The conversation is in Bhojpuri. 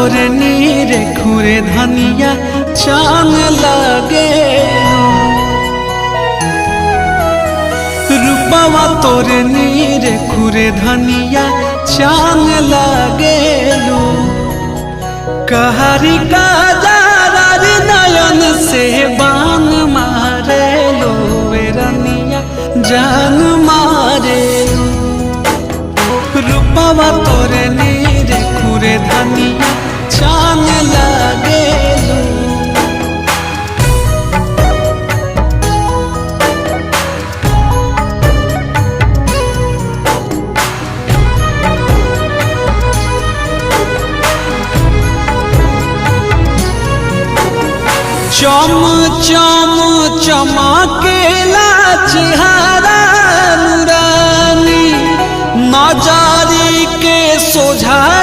तोरे नीरे खुरे धनिया चांद लागे रूपवा तोरे नीरे खुरे धनिया चांद लागे कहारी का जारी नयन से बान मारे लो रनिया जान मारे रूपवा तोरे नीरे खुरे धनिया चांद लागे चम चम चमकेला चेहरा नूरानी नजर